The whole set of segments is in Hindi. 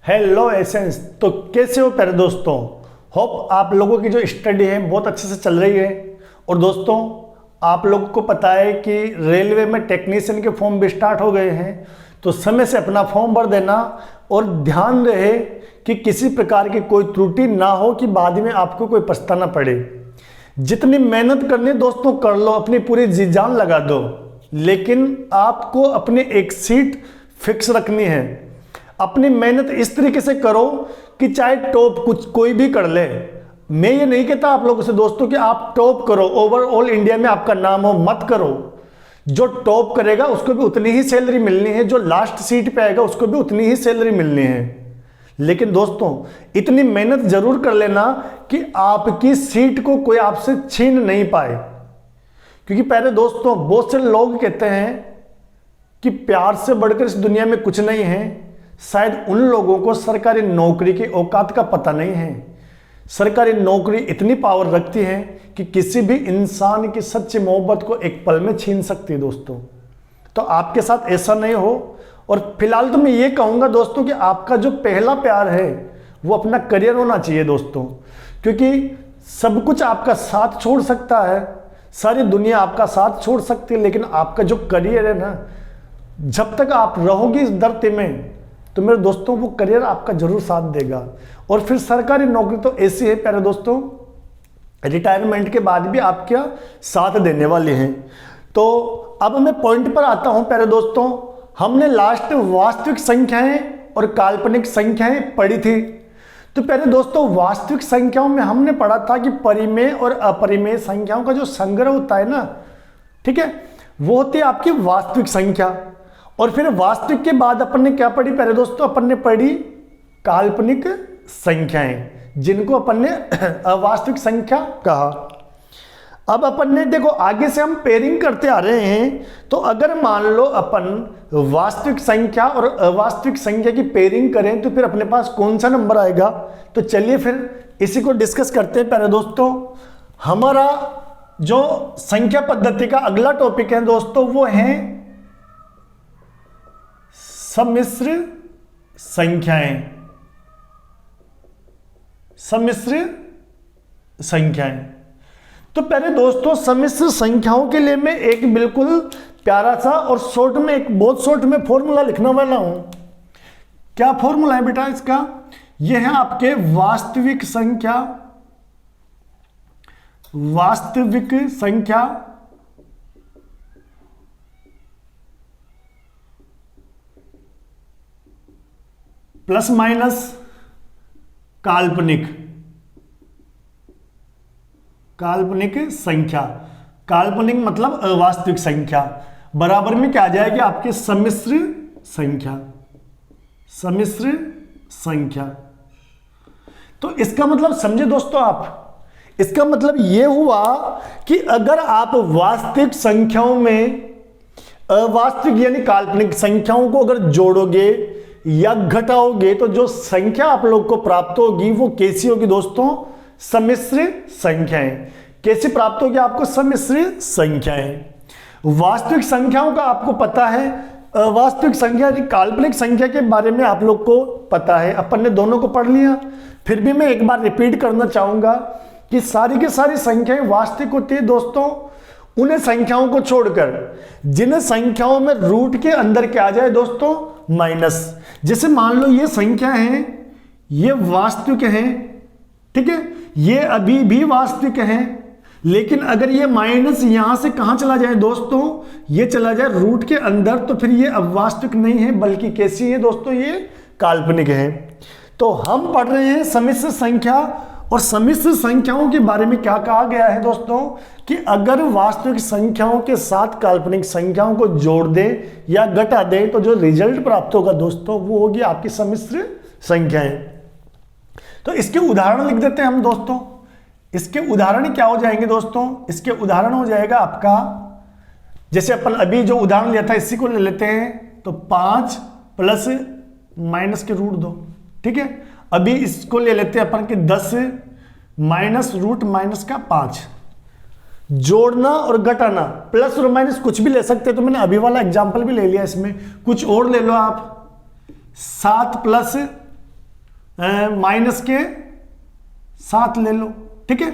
Hello essence. तो कैसे हो प्यारे दोस्तों, होप आप लोगों की जो स्टडी है बहुत अच्छे से चल रही है। और दोस्तों आप लोगों को पता है कि रेलवे में टेक्नीशियन के फॉर्म भी स्टार्ट हो गए हैं, तो समय से अपना फॉर्म भर देना और ध्यान रहे कि किसी प्रकार की कोई त्रुटि ना हो कि बाद में आपको कोई पछताना पड़े। जितनी मेहनत करनी है दोस्तों कर लो, अपनी पूरी जी जान लगा दो, लेकिन आपको अपनी एक सीट फिक्स रखनी है। अपनी मेहनत इस तरीके से करो कि चाहे टॉप कुछ कोई भी कर ले। मैं ये नहीं कहता आप लोगों से दोस्तों कि आप टॉप करो, ओवरऑल इंडिया में आपका नाम हो, मत करो। जो टॉप करेगा उसको भी उतनी ही सैलरी मिलनी है, जो लास्ट सीट पे आएगा उसको भी उतनी ही सैलरी मिलनी है। लेकिन दोस्तों इतनी मेहनत जरूर कर लेना कि आपकी सीट को कोई आपसे छीन नहीं पाए। क्योंकि पहले दोस्तों बहुत से लोग कहते हैं कि प्यार से बढ़कर इस दुनिया में कुछ नहीं है। शायद उन लोगों को सरकारी नौकरी की औकात का पता नहीं है। सरकारी नौकरी इतनी पावर रखती है कि किसी भी इंसान की सच्ची मोहब्बत को एक पल में छीन सकती है दोस्तों। तो आपके साथ ऐसा नहीं हो। और फिलहाल तो मैं ये कहूँगा दोस्तों कि आपका जो पहला प्यार है वो अपना करियर होना चाहिए दोस्तों। क्योंकि सब कुछ आपका साथ छोड़ सकता है, सारी दुनिया आपका साथ छोड़ सकती है, लेकिन आपका जो करियर है ना, जब तक आप रहोगे इस धरती में तो मेरे दोस्तों वो करियर आपका जरूर साथ देगा। और फिर सरकारी नौकरी तो ऐसी है प्यारे दोस्तों, रिटायरमेंट के बाद भी आपका साथ देने वाले हैं। तो अब मैं पॉइंट पर आता हूं प्यारे दोस्तों। हमने लास्ट वास्तविक संख्याएं और काल्पनिक संख्याएं पढ़ी थी। तो प्यारे दोस्तों वास्तविक संख्याओं में हमने पढ़ा था कि परिमेय और अपरिमेय संख्याओं का जो संग्रह होता है ना, ठीक है, वो होती है आपकी वास्तविक संख्या। और फिर वास्तविक के बाद अपन ने क्या पढ़ी प्यारे दोस्तों, अपन ने पढ़ी काल्पनिक संख्याएं, जिनको अपन ने अवास्तविक संख्या कहा। अब अपन ने देखो आगे से हम पेयरिंग करते आ रहे हैं। तो अगर मान लो अपन वास्तविक संख्या और अवास्तविक संख्या की पेयरिंग करें तो फिर अपने पास कौन सा नंबर आएगा। तो चलिए फिर इसी को डिस्कस करते हैं प्यारे दोस्तों। हमारा जो संख्या पद्धति का अगला टॉपिक है दोस्तों वो है सम्मिश्र संख्याएं। सम्मिश्र संख्याएं। तो पहले दोस्तों सम्मिश्र संख्याओं के लिए मैं एक बिल्कुल प्यारा सा और शॉर्ट में एक बहुत शॉर्ट में फॉर्मूला लिखने वाला हूं। क्या फॉर्मूला है बेटा इसका, यह है आपके वास्तविक संख्या, वास्तविक संख्या प्लस माइनस काल्पनिक, काल्पनिक संख्या। काल्पनिक मतलब अवास्तविक संख्या, बराबर में क्या आ जाएगी आपके सम्मिश्र संख्या। सम्मिश्र संख्या। तो इसका मतलब समझे दोस्तों आप, इसका मतलब यह हुआ कि अगर आप वास्तविक संख्याओं में अवास्तविक यानी काल्पनिक संख्याओं को अगर जोड़ोगे या घटाओगे तो जो संख्या आप लोग को प्राप्त होगी वो कैसी होगी दोस्तों, सम्मिश्र संख्याएं। कैसे प्राप्त होगी आपको, सम्मिश्र संख्याएं। वास्तविक संख्याओं का आपको पता है, अवास्तविक संख्या काल्पनिक संख्या के बारे में आप लोग को पता है, अपन ने दोनों को पढ़ लिया। फिर भी मैं एक बार रिपीट करना चाहूंगा कि सारी की सारी संख्याएं वास्तविक होती है दोस्तों उन्हें संख्याओं को छोड़कर, जिन संख्याओं में रूट के अंदर क्या आ जाए दोस्तों, माइनस। जैसे मान लो ये संख्या है, ये वास्तविक है, ठीक है, ये अभी भी वास्तविक है, लेकिन अगर ये माइनस यहां से कहां चला जाए दोस्तों, ये चला जाए रूट के अंदर, तो फिर ये अब वास्तविक नहीं है बल्कि कैसी है दोस्तों, ये काल्पनिक है। तो हम पढ़ रहे हैं सम्मिश्र संख्या, और सम्मिश्र संख्याओं के बारे में क्या कहा गया है दोस्तों कि अगर वास्तविक संख्याओं के साथ काल्पनिक संख्याओं को जोड़ दें या घटा दें तो जो रिजल्ट प्राप्त होगा दोस्तों वो होगी आपकी सम्मिश्र संख्याएं। तो इसके उदाहरण लिख देते हैं हम दोस्तों। इसके उदाहरण क्या हो जाएंगे दोस्तों, इसके उदाहरण हो जाएगा आपका, जैसे अपन अभी जो उदाहरण लिया था इसी को ले लेते हैं। तो 5 प्लस माइनस के रूट 2, ठीक है। अभी इसको ले लेते हैं अपन के 10 माइनस रूट माइनस का 5। जोड़ना और घटाना, प्लस और माइनस कुछ भी ले सकते हैं। तो मैंने अभी वाला एग्जांपल भी ले लिया, इसमें कुछ और ले लो आप, 7 प्लस माइनस के 7 ले लो, ठीक है,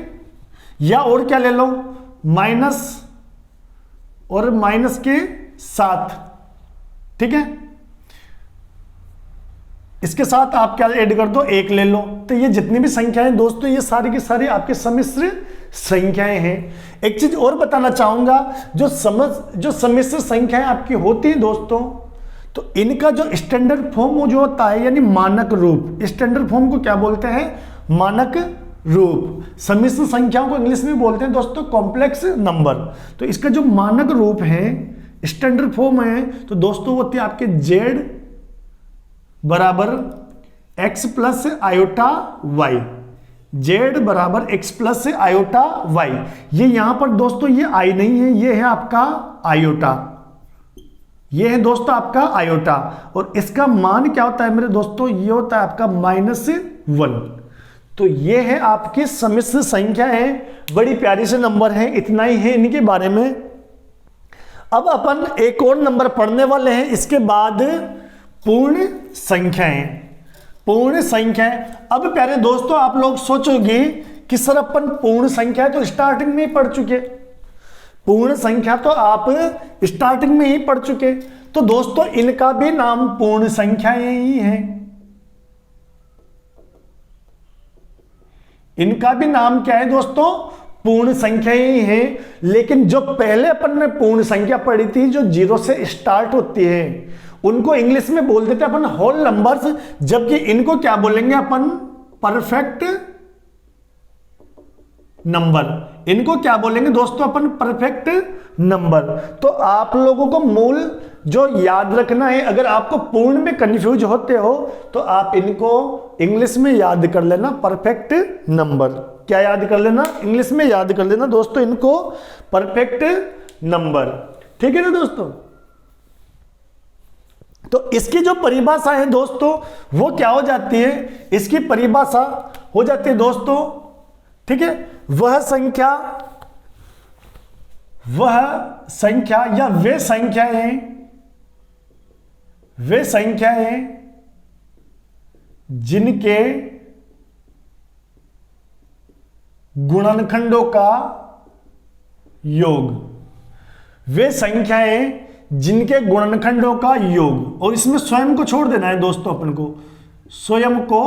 या और क्या ले लो, माइनस और माइनस के 7, ठीक है, इसके साथ आप क्या ऐड कर दो, 1 ले लो। तो ये जितनी भी संख्याएं दोस्तों, ये सारी की सारी आपके सम्मिश्र संख्याएं हैं। एक चीज और बताना चाहूंगा, जो सम्मिश्र संख्याएं आपकी होती हैं दोस्तों, तो इनका जो स्टैंडर्ड फॉर्म जो होता है, यानी मानक रूप, स्टैंडर्ड फॉर्म को क्या बोलते हैं, मानक रूप। सम्मिश्र संख्याओं को इंग्लिश में बोलते हैं दोस्तों कॉम्प्लेक्स नंबर। तो इसका जो मानक रूप है, स्टैंडर्ड फॉर्म है, तो दोस्तों होती है आपके z बराबर x plus iota Y, z बराबर x प्लस आयोटा वाई। ये यहां पर दोस्तों ये i नहीं है, ये है आपका आयोटा, ये है दोस्तों आपका आयोटा, और इसका मान क्या होता है मेरे दोस्तों, ये होता है आपका -1। तो ये है आपकी सम्मिश्र संख्या है, बड़ी प्यारी से नंबर है, इतना ही है इनके बारे में। अब अपन एक और नंबर पढ़ने वाले हैं, इसके बाद पूर्ण संख्याएं। पूर्ण संख्याएं, अब प्यारे दोस्तों आप लोग सोचोगे कि सर अपन पूर्ण संख्या तो स्टार्टिंग में ही पढ़ चुके, पूर्ण संख्या तो आप स्टार्टिंग में ही पढ़ चुके, तो दोस्तों इनका भी नाम पूर्ण संख्याएं ही है, इनका भी नाम क्या है दोस्तों, पूर्ण संख्या ही है। लेकिन जो पहले अपन ने पूर्ण संख्या पढ़ी थी, जो 0 से स्टार्ट होती है, उनको इंग्लिश में बोल देते अपन होल नंबर्स, जबकि इनको क्या बोलेंगे अपन, परफेक्ट नंबर। इनको क्या बोलेंगे दोस्तों अपन, परफेक्ट नंबर। तो आप लोगों को मूल जो याद रखना है, अगर आपको पूर्ण में कंफ्यूज होते हो तो आप इनको इंग्लिश में याद कर लेना, परफेक्ट नंबर। क्या याद कर लेना, इंग्लिश में याद कर लेना दोस्तों इनको, परफेक्ट नंबर, ठीक है ना दोस्तों। तो इसकी जो परिभाषा है दोस्तों, वो क्या हो जाती है, इसकी परिभाषा हो जाती है दोस्तों, ठीक है, वह संख्या या वे संख्याएं जिनके गुणनखंडों का योग, वे संख्याएं जिनके गुणनखंडों का योग, और इसमें स्वयं को छोड़ देना है दोस्तों, अपन को स्वयं को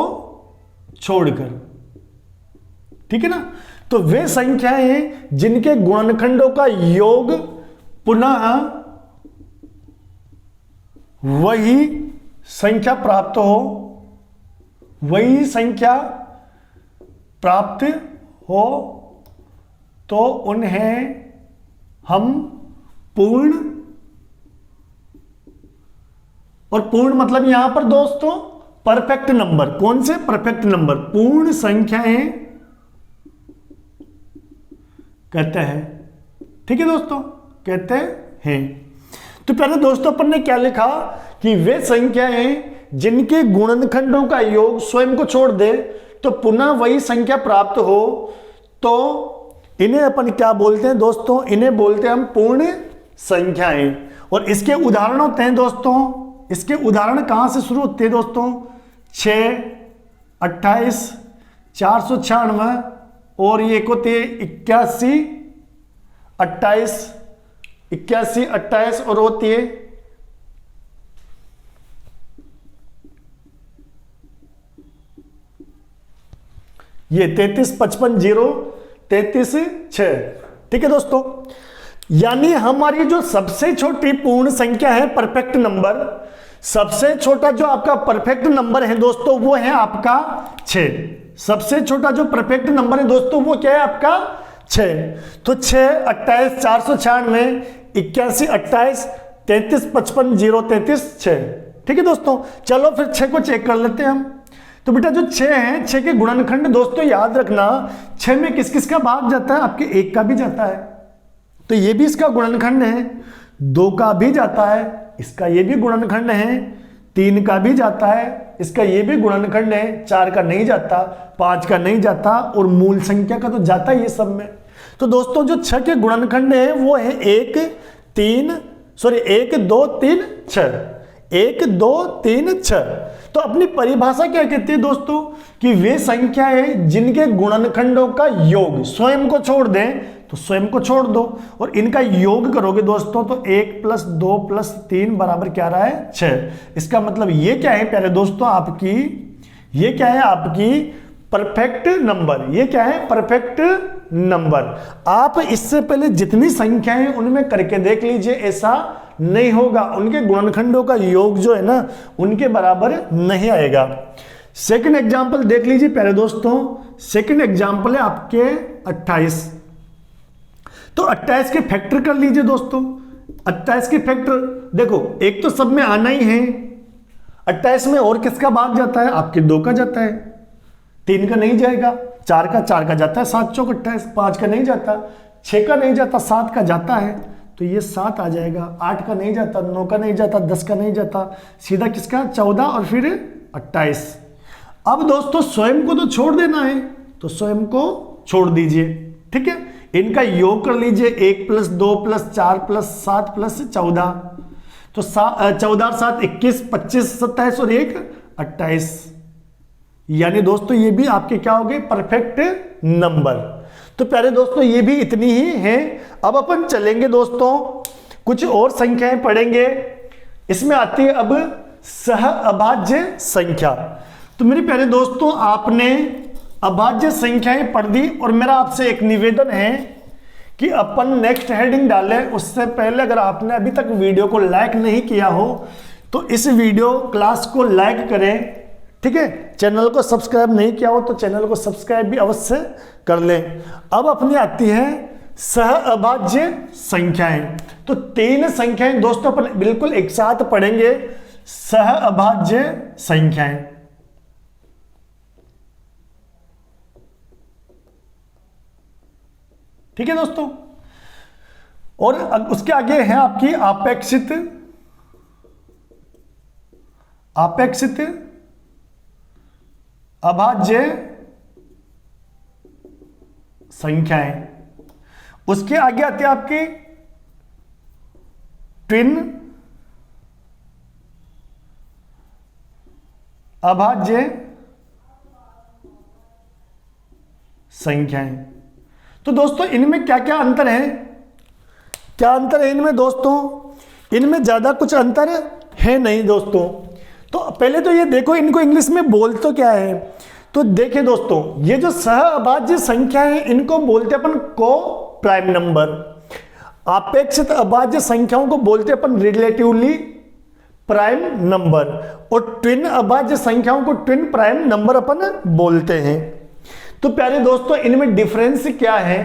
छोड़कर, ठीक है ना। तो वे संख्याएं जिनके गुणनखंडों का योग पुनः वही संख्या प्राप्त हो, वही संख्या प्राप्त हो, तो उन्हें हम पूर्ण, और पूर्ण मतलब यहां पर दोस्तों परफेक्ट नंबर, कौन से, परफेक्ट नंबर, पूर्ण संख्याएं कहते हैं, ठीक है दोस्तों, कहते हैं। तो पहले दोस्तों अपन ने क्या लिखा कि वे संख्याएं जिनके गुणनखंडों का योग स्वयं को छोड़ दे तो पुनः वही संख्या प्राप्त हो, तो इन्हें अपन क्या बोलते हैं दोस्तों, इन्हें बोलते हैं हम पूर्ण संख्याएं। और इसके उदाहरण होते हैं दोस्तों, इसके उदाहरण कहां से शुरू होते हैं दोस्तों, 6, 28, 496, और ये एक होती है 81, 28, और होती है ये 33, 55, 0, 33, 6, ठीक है दोस्तों। यानी हमारी जो सबसे छोटी पूर्ण संख्या है, परफेक्ट नंबर, सबसे छोटा जो आपका परफेक्ट नंबर है दोस्तों, वो है आपका 6। सबसे छोटा जो परफेक्ट नंबर है दोस्तों, वो क्या है आपका 6। तो 6, 28, 496, 81, 28, 33, 55, 0, 33, 6, ठीक है दोस्तों। चलो फिर 6 को चेक कर लेते हैं हम। तो बेटा जो 6 है, 6 के गुणनखंड दोस्तों याद रखना, 6 में किस किस का भाग जाता है, आपके 1 का भी जाता है, तो ये भी इसका गुणनखंड है, 2 का भी जाता है, इसका ये भी गुणनखंड है, 3 का भी जाता है, इसका ये भी गुणनखंड है, 4 का नहीं जाता, 5 का नहीं जाता, और मूल संख्या का तो जाता ही है सब में। तो दोस्तों जो 6 के गुणनखंड है वो है 1, 2, 3, 6। 1 2 3 6। तो अपनी परिभाषा क्या कहती है दोस्तों कि वे संख्याएं जिनके गुणनखंडों का योग, स्वयं को छोड़ दें तो स्वयं को छोड़ दो और इनका योग करोगे दोस्तों तो 1 + 2 + 3 बराबर क्या रहा है 6। इसका मतलब ये क्या है प्यारे दोस्तों आपकी, ये क्या है आपकी परफेक्ट नंबर। ये क्या है परफेक्ट नंबर। आप इससे पहले जितनी संख्याएं उनमें करके देख लीजिए, ऐसा नहीं होगा, उनके गुणनखंडों का योग जो है ना उनके बराबर नहीं आएगा। सेकंड एग्जांपल देख लीजिए प्यारे दोस्तों। सेकंड एग्जांपल है आपके 28। तो 28 के फैक्टर कर लीजिए दोस्तों। 28 के फैक्टर देखो, एक तो सब में आना ही है, 28 में और किसका भाग जाता है, आपके 2 का जाता है, 3 का नहीं जाएगा, 4 का जाता है, 7 चौक 28, 5 का नहीं जाता, 6 का नहीं जाता, 7 का जाता है, तो ये 7 आ जाएगा, 8 का नहीं जाता, 9 का नहीं जाता, 10 का नहीं जाता, सीधा किसका 14 और फिर 28। अब दोस्तों स्वयं को तो छोड़ देना है, तो स्वयं को छोड़ दीजिए, ठीक है। इनका योग कर लीजिए, 1 + 2 + 4 + 7 + 14, तो 14 7 21 25 27 और 1 28। यानी दोस्तों ये भी आपके क्या हो गए परफेक्ट नंबर। तो प्यारे दोस्तों ये भी इतनी ही है। अब अपन चलेंगे दोस्तों, कुछ और संख्याएं पढ़ेंगे। इसमें आती है अब सह अभाज्य संख्या। तो मेरे प्यारे दोस्तों आपने अभाज्य संख्याएं पढ़ दी और मेरा आपसे एक निवेदन है कि अपन नेक्स्ट हेडिंग डालें, उससे पहले अगर आपने अभी तक वीडियो को लाइक नहीं किया हो तो इस वीडियो क्लास को लाइक करें, ठीक है। चैनल को सब्सक्राइब नहीं किया हो तो चैनल को सब्सक्राइब भी अवश्य कर लें। अब अपनी आती है सह अभाज्य संख्याएं। तो 3 संख्याएं दोस्तों अपन बिल्कुल एक साथ पढ़ेंगे, सह अभाज्य संख्याएं। ठीक है दोस्तों। और उसके आगे है आपकी अपेक्षित अभाज्य संख्याएं। उसके आगे आते हैं आपके ट्विन अभाज्य संख्याएं। तो दोस्तों इनमें क्या क्या अंतर है, क्या अंतर है इनमें दोस्तों? इनमें ज्यादा कुछ अंतर है नहीं दोस्तों। तो पहले तो ये देखो इनको इंग्लिश में बोल तो क्या है। तो देखिए दोस्तों ये जो सह अभाज्य संख्या है इनको बोलते अपन को प्राइम नंबर। अपेक्षित अभाज्य संख्याओं को बोलते अपन रिलेटिवली प्राइम नंबर, और ट्विन अभाज्य संख्याओं को ट्विन प्राइम नंबर अपन बोलते हैं। तो प्यारे दोस्तों इनमें डिफरेंस क्या है?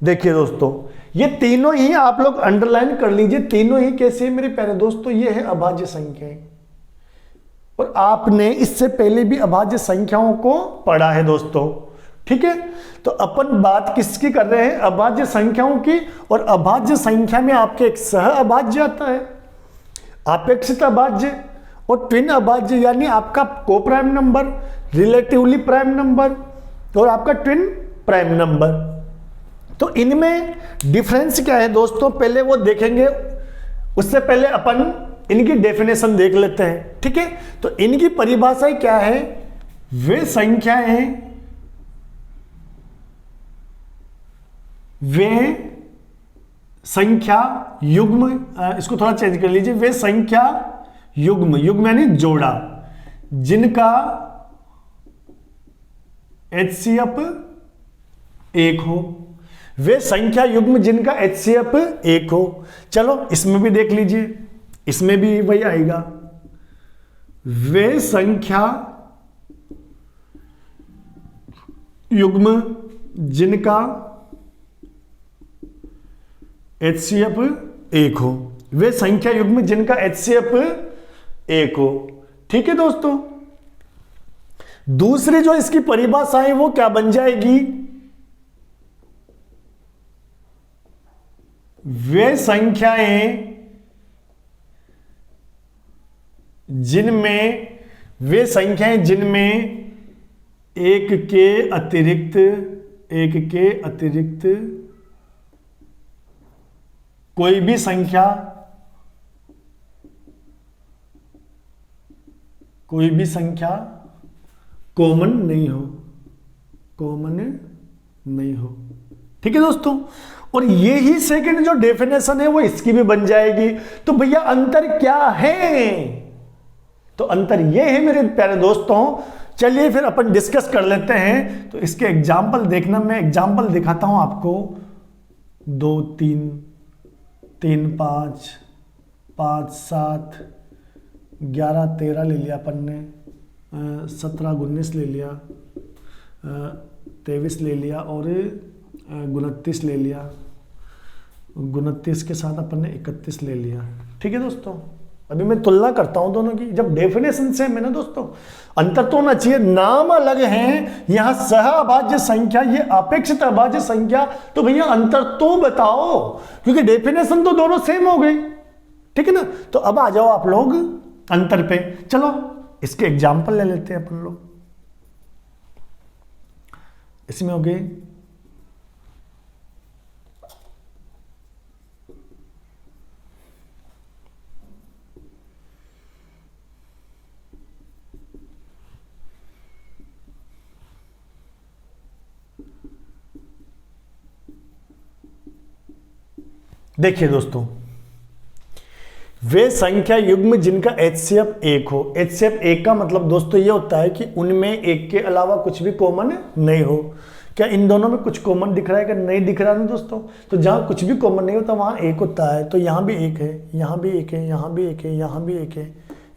देखिए दोस्तों ये तीनों ही आप लोग अंडरलाइन कर लीजिए, तीनों ही कैसे है मेरे प्यारे दोस्तों, ये है अभाज्य संख्याएं। और आपने इससे पहले भी अभाज्य संख्याओं को पढ़ा है दोस्तों, ठीक है। तो अपन बात किसकी कर रहे हैं? अभाज्य संख्याओं की। और अभाज्य संख्या में आपके एक सह अभाज्य आता है, अपेक्षित अभाज्य और ट्विन अभाज्य, यानी आपका को prime number, relatively prime number और आपका ट्विन प्राइम नंबर। तो इनमें डिफरेंस क्या है दोस्तों, पहले वो देखेंगे, उससे पहले अपन इनकी डेफिनेशन देख लेते हैं, ठीक है। तो इनकी परिभाषा क्या है? वे संख्याएं, वे संख्या युग्म, इसको थोड़ा चेंज कर लीजिए, वे संख्या युग्म, युग्म यानी जोड़ा, जिनका HCF 1 हो। वे संख्या युग्म जिनका HCF 1 हो। चलो इसमें भी देख लीजिए, इसमें भी वही आएगा, वे संख्या युग्म जिनका HCF 1 हो। वे संख्या युग्म जिनका HCF 1 हो, ठीक है दोस्तों। दूसरी जो इसकी परिभाषा है वो क्या बन जाएगी? वे संख्याएं जिनमें, वे संख्याएं जिनमें एक के अतिरिक्त कोई भी संख्या कोई भी संख्या कॉमन नहीं हो, कॉमन नहीं हो। ठीक है दोस्तों, और ये ही सेकंड जो डेफिनेशन है वो इसकी भी बन जाएगी। तो भैया अंतर क्या है? तो अंतर ये है मेरे प्यारे दोस्तों। चलिए फिर अपन डिस्कस कर लेते हैं। तो इसके एग्जाम्पल देखना, मैं एग्जाम्पल दिखाता हूं आपको। 2 3 3 5 5 7 11 13 ले लिया अपन ने, 17 19 ले लिया, 23 ले लिया और 29 ले लिया। 29 के साथ अपन ने 31 ले लिया। ठीक है दोस्तों, अभी मैं तुलना करता हूं दोनों की। जब डेफिनेशन सेम है ना दोस्तों, अंतर तो होना चाहिए। नाम अलग हैं, यहां सह अभाज्य संख्या, ये अपेक्षित अभाज्य संख्या, तो भैया अंतर तो बताओ, क्योंकि डेफिनेशन तो दोनों सेम हो गई। ठीक है ना, तो अब आ जाओ आप लोग अंतर पे। चलो इसके एग्जाम्पल ले लेते हैं अपन लोग। इसमें हो गए देखिए दोस्तों, वे संख्या युग्म जिनका HCF 1 हो। HCF 1 का मतलब दोस्तों ये होता है कि उनमें एक के अलावा कुछ भी कॉमन नहीं हो। क्या इन दोनों में कुछ कॉमन दिख रहा है कि नहीं दिख रहा है दोस्तों? तो जहां कुछ भी कॉमन नहीं होता वहां एक होता है। तो यहां भी एक है, यहां भी एक है, यहां भी एक है, यहां भी एक है,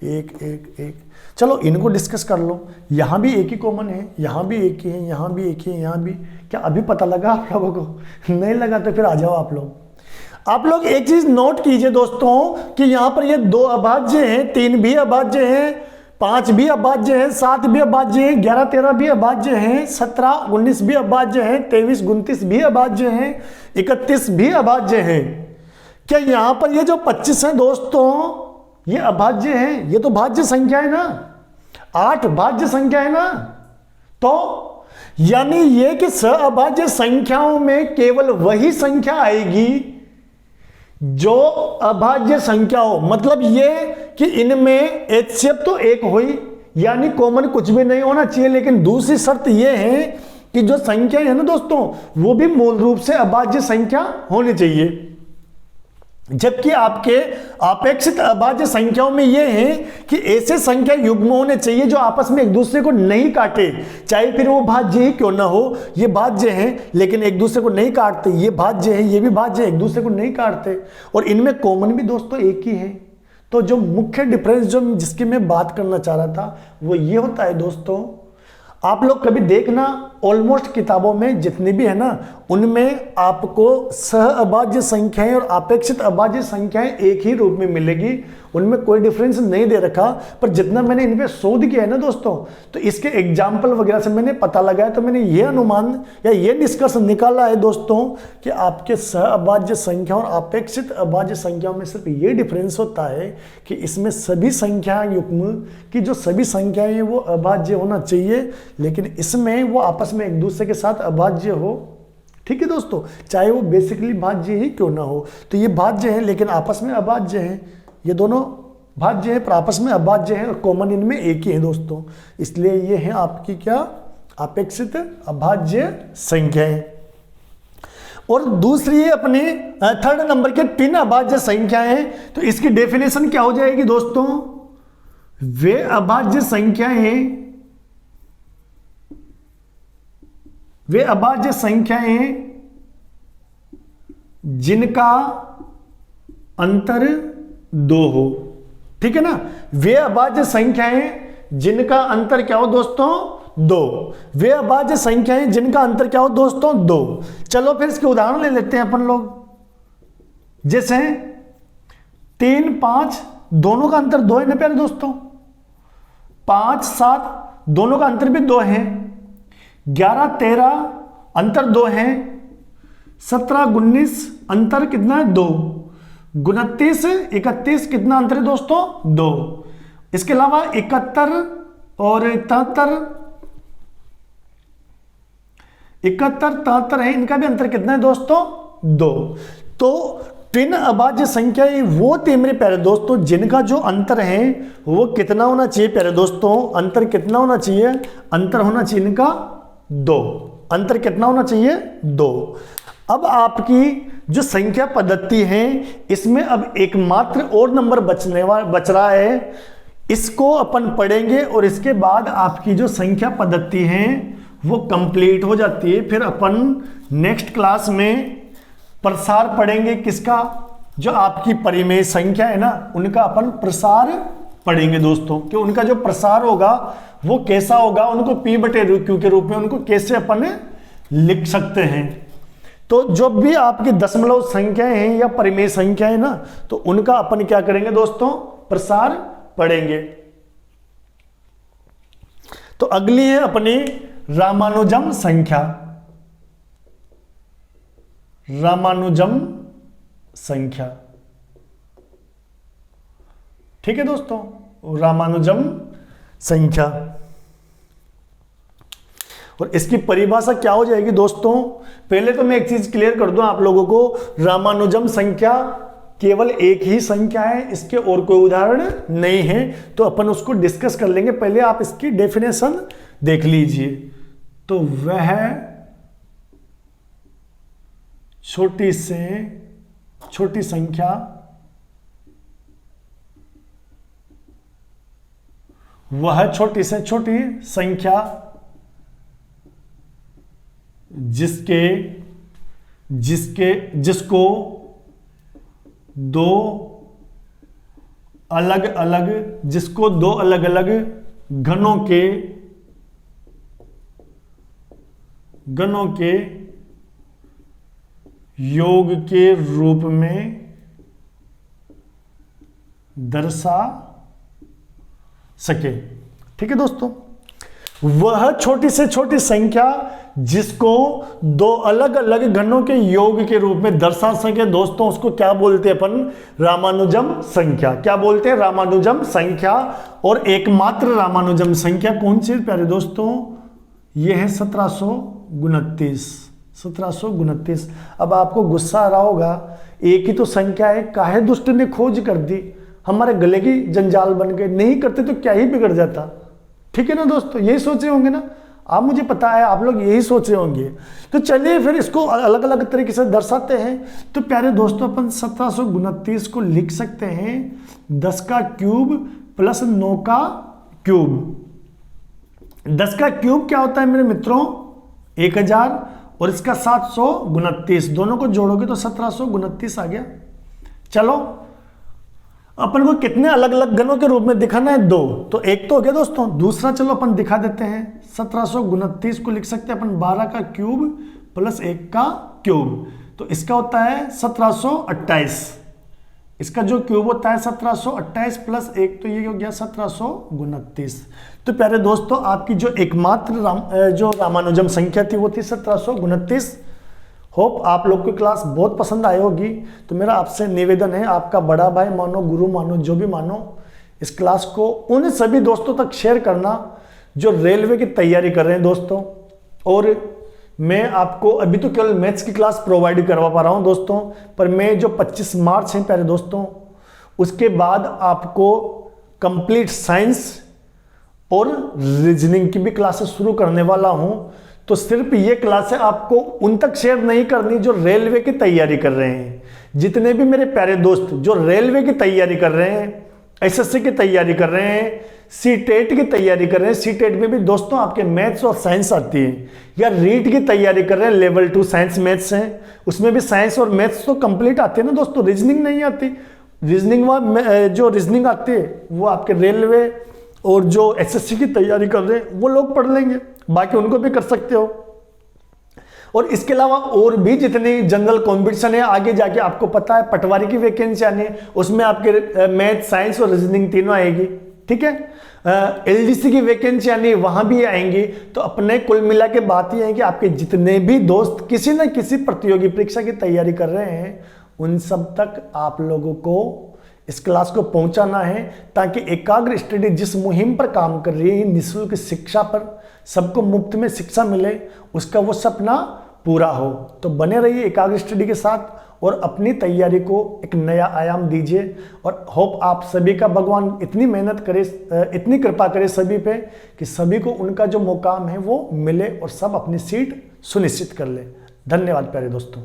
एक एक एक। चलो इनको डिस्कस कर लो। यहां भी एक ही कॉमन है, यहां भी एक ही है, यहां भी एक ही है, यहां भी। क्या अभी पता लगा आप लोगों को? नहीं लगा तो फिर आ जाओ आप लोग। आप लोग एक चीज नोट कीजिए दोस्तों कि यहां पर ये 2 अभाज्य हैं, 3 भी अभाज्य हैं, 5 भी अभाज्य हैं, 7 भी अभाज्य हैं, 11 13 भी अभाज्य हैं, 17 19 भी अभाज्य हैं, 23 29 भी अभाज्य हैं, 31 भी अभाज्य हैं। क्या यहां पर ये जो 25 है दोस्तों ये अभाज्य हैं? ये तो भाज्य संख्या है ना, 8 भाज्य संख्या है ना। तो यानी ये कि सहअभाज्य संख्याओं में केवल वही संख्या आएगी जो अभाज्य संख्या हो। मतलब ये कि इनमें HCF तो 1 हुई, यानी कॉमन कुछ भी नहीं होना चाहिए। लेकिन दूसरी शर्त ये है कि जो संख्या है ना दोस्तों वो भी मूल रूप से अभाज्य संख्या होनी चाहिए। जबकि आपके अपेक्षित अभाज्य संख्याओं में यह है कि ऐसे संख्या युग्म होने चाहिए जो आपस में एक दूसरे को नहीं काटे, चाहे फिर वो भाज्य ही क्यों ना हो। ये भाज्य हैं लेकिन एक दूसरे को नहीं काटते, ये भाज्य हैं ये भी भाज्य एक दूसरे को नहीं काटते, और इनमें कॉमन भी दोस्तों एक ही है। तो जो मुख्य डिफरेंस जो जिसकी मैं बात करना चाह रहा था वो ये होता है दोस्तों, आप लोग कभी देखना ऑलमोस्ट किताबों में जितनी भी है ना उनमें आपको सह अभाज्य संख्याएं और अपेक्षित अभाज्य संख्याएं एक ही रूप में मिलेगी, उनमें कोई डिफरेंस नहीं दे रखा। पर जितना मैंने इन पे शोध किया है ना दोस्तों, तो इसके एग्जाम्पल वगैरह से मैंने पता लगाया, तो मैंने ये अनुमान या ये निष्कर्ष निकाला है दोस्तों कि आपके सह अभाज्य संख्या और अपेक्षित अभाज्य संख्याओं में सिर्फ ये डिफरेंस होता है कि इसमें सभी संख्या युग्म की जो सभी संख्याएं वो अभाज्य होना चाहिए, लेकिन इसमें वो आपस में एक दूसरे के साथ अभाज्य हो। ठीक है दोस्तों, चाहे वो बेसिकली भाज्य ही क्यों ना हो। तो ये भाज्य है लेकिन आपस में अभाज्य है, ये दोनों भाज्य है पर आपस में अभाज्य है, और कॉमन इनमें एक ही है दोस्तों। इसलिए ये है आपकी क्या अपेक्षित अभाज्य संख्याएं। और दूसरी अपनी थर्ड नंबर के 3 अभाज्य संख्याएं। तो इसकी डेफिनेशन क्या हो जाएगी दोस्तों? वे अभाज्य संख्याएं, वे अभाज्य संख्याएं जिनका अंतर 2 हो। ठीक है ना, वे अभाज्य संख्याएं जिनका अंतर क्या हो दोस्तों? 2। वे अभाज्य संख्याएं जिनका अंतर क्या हो दोस्तों? 2। चलो फिर इसके उदाहरण ले लेते हैं अपन लोग। जैसे 3 5 दोनों का अंतर 2 है ना प्यारे दोस्तों, 5 7 दोनों का अंतर भी 2 है, 11 13 अंतर 2 है, 17 19 अंतर कितना है? 2, 29 31 कितना अंतर है दोस्तों? 2। इसके अलावा 71 और 73 है, इनका भी अंतर कितना है दोस्तों? 2। तो ट्विन अभाज्य संख्या वो थे मेरे प्यारे दोस्तों जिनका जो अंतर है वो कितना होना चाहिए प्यारे दोस्तों, अंतर कितना होना चाहिए, अंतर होना चाहिए इनका 2, अंतर कितना होना चाहिए 2। अब आपकी जो संख्या पद्धति है इसमें अब एकमात्र और नंबर बच रहा है, इसको अपन पढ़ेंगे और इसके बाद आपकी जो संख्या पद्धति है वो कंप्लीट हो जाती है। फिर अपन नेक्स्ट क्लास में प्रसार पढ़ेंगे किसका, जो आपकी परिमेय संख्या है ना उनका अपन प्रसार पढ़ेंगे दोस्तों, कि उनका जो प्रसार होगा वो कैसा होगा, उनको p/q के रूप में उनको कैसे अपन लिख सकते हैं। तो जो भी आपकी दशमलव संख्याएं हैं या परिमेय संख्याएं ना तो उनका अपन क्या करेंगे दोस्तों, प्रसार पढ़ेंगे। तो अगली है अपनी रामानुजम संख्या, रामानुजम संख्या। ठीक है दोस्तों, रामानुजम संख्या। और इसकी परिभाषा क्या हो जाएगी दोस्तों, पहले तो मैं एक चीज क्लियर कर दूं आप लोगों को, रामानुजम संख्या केवल एक ही संख्या है, इसके और कोई उदाहरण नहीं है, तो अपन उसको डिस्कस कर लेंगे। पहले आप इसकी डेफिनेशन देख लीजिए। तो वह छोटी से छोटी संख्या वह छोटी से छोटी संख्या जिसको दो अलग अलग घनों के योग के रूप में दर्शा सके। ठीक है दोस्तों, वह छोटी से छोटी संख्या जिसको दो अलग अलग घनों के योग के रूप में दर्शा सके दोस्तों, उसको क्या बोलते हैं अपन, रामानुजम संख्या। क्या बोलते हैं, रामानुजम संख्या। और एकमात्र रामानुजम संख्या कौन सी प्यारे दोस्तों, यह है 1729। अब आपको गुस्सा आ रहा होगा, एक ही तो संख्या है, काहे दुष्ट ने खोज कर दी, हमारे गले की जंजाल बन गए, नहीं करते तो क्या ही बिगड़ जाता। ठीक है ना दोस्तों, यही सोचे होंगे ना आप, मुझे पता है आप लोग यही सोचे होंगे। तो चलिए फिर इसको अलग अलग तरीके से दर्शाते हैं। तो प्यारे दोस्तों अपन 1729 को लिख सकते हैं 10 का क्यूब प्लस 9 का क्यूब। 10 का क्यूब क्या होता है मेरे मित्रों, 1000, और इसका 729, दोनों को जोड़ोगे तो 1729 आ गया। चलो अपन को कितने अलग अलग घनों के रूप में दिखाना है, 2, तो एक तो हो गया दोस्तों। दूसरा चलो अपन दिखा देते हैं, 1729 को लिख सकते हैं अपन 12 का क्यूब प्लस 1 का क्यूब, तो इसका होता है 1728। इसका जो क्यूब होता है 1728 प्लस 1, तो ये हो गया 1729। तो प्यारे दोस्तों आपकी जो एकमात्र जो रामानुजम संख्या थी वो थी 1729। होप आप लोग की क्लास बहुत पसंद आई होगी। तो मेरा आपसे निवेदन है, आपका बड़ा भाई मानो, गुरु मानो, जो भी मानो, इस क्लास को उन सभी दोस्तों तक शेयर करना जो रेलवे की तैयारी कर रहे हैं दोस्तों। और मैं आपको अभी तो केवल मैथ्स की क्लास प्रोवाइड करवा पा रहा हूं दोस्तों, पर मैं जो 25 मार्च है प्यारे दोस्तों, उसके बाद आपको कंप्लीट साइंस और रीजनिंग की भी क्लासेस शुरू करने वाला हूं। तो सिर्फ ये क्लासें आपको उन तक शेयर नहीं करनी जो रेलवे की तैयारी कर रहे हैं। जितने भी मेरे प्यारे दोस्त जो रेलवे की तैयारी कर रहे हैं, एसएससी की तैयारी कर रहे हैं, सीटेट की तैयारी कर रहे हैं, सीटेट में भी दोस्तों आपके मैथ्स और साइंस आती है, या रीट की तैयारी कर रहे हैं, लेवल 2 साइंस मैथ्स हैं, उसमें भी साइंस और मैथ्स तो कंप्लीट आते हैं ना दोस्तों, रीजनिंग नहीं आती। रीजनिंग जो रीजनिंग आती है वो आपके रेलवे और जो एसएससी की तैयारी कर रहे हैं वो लोग पढ़ लेंगे, बाकी उनको भी कर सकते हो। और इसके अलावा और भी जितनी जनरल कॉम्पिटिशन है आगे जाके आपको पता है, पटवारी की वैकेंसी आनी है, उसमें आपके मैथ, साइंस और रीजनिंग तीनों आएगी। ठीक है, एलडीसी की वैकेंसी आनी है, वहां भी आएंगी। तो अपने कुल मिला के बात यह है कि आपके जितने भी दोस्त किसी न किसी प्रतियोगी परीक्षा की तैयारी कर रहे हैं, उन सब तक आप लोगों को इस क्लास को पहुंचाना है, ताकि एकाग्र स्टडी जिस मुहिम पर काम कर रही है, निःशुल्क शिक्षा पर, सबको मुफ्त में शिक्षा मिले, उसका वो सपना पूरा हो। तो बने रहिए एकाग्र स्टडी के साथ और अपनी तैयारी को एक नया आयाम दीजिए। और होप आप सभी का भगवान इतनी मेहनत करे, इतनी कृपा करे सभी पे कि सभी को उनका जो मुकाम है वो मिले और सब अपनी सीट सुनिश्चित कर ले। धन्यवाद प्यारे दोस्तों।